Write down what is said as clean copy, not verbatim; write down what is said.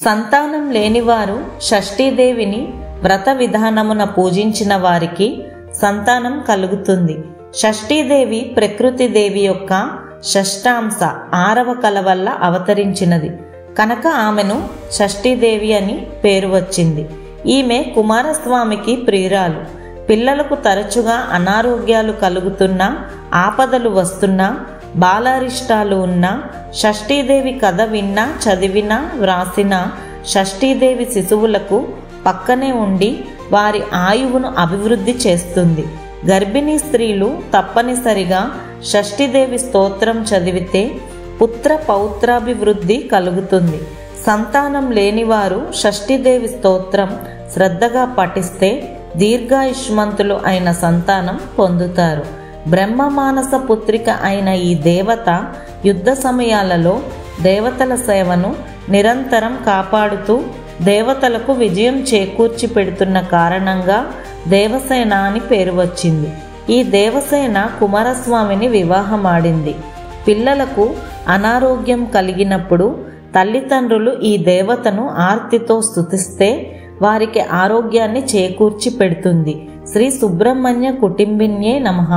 సంతానం లేనివారు షష్ఠీదేవిని వ్రత విధానమున పూజించిన వారికి సంతానం కలుగుతుంది. షష్ఠీదేవి ప్రకృతిదేవి యొక్క షష్టాంశ 6వ కల వల్ల అవతరించినది కనుక ఆమెను షష్ఠీదేవి అని పేరు వచ్చింది. ఈమె కుమారస్వామికి ప్రియురాలు. పిల్లలకు తరచుగా అనారోగ్యాలు కలుగుతున్నా, ఆపదలు వస్తున్నా, బాలారిష్టాలు ఉన్నా, షష్ఠీదేవి కథ విన్నా, చదివినా, వ్రాసినా షష్ఠీదేవి శిశువులకు పక్కనే ఉండి వారి ఆయువును అభివృద్ధి చేస్తుంది. గర్భిణీ స్త్రీలు తప్పనిసరిగా షష్ఠీదేవి స్తోత్రం చదివితే పుత్ర పౌత్రాభివృద్ధి కలుగుతుంది. సంతానం లేనివారు షష్ఠీదేవి స్తోత్రం శ్రద్ధగా పఠిస్తే దీర్ఘాయుష్మంతులు అయిన సంతానం పొందుతారు. బ్రహ్మమానస పుత్రిక అయిన ఈ దేవత యుద్ధ సమయాలలో దేవతల సేవను నిరంతరం కాపాడుతూ దేవతలకు విజయం చేకూర్చి పెడుతున్న కారణంగా దేవసేన అని పేరు వచ్చింది. ఈ దేవసేన కుమారస్వామిని వివాహమాడింది. పిల్లలకు అనారోగ్యం కలిగినప్పుడు తల్లిదండ్రులు ఈ దేవతను ఆర్తితో స్తుతిస్తే వారికి ఆరోగ్యాన్ని చేకూర్చి పెడుతుంది. శ్రీ సుబ్రహ్మణ్య కుటుంబిన్యే నమః.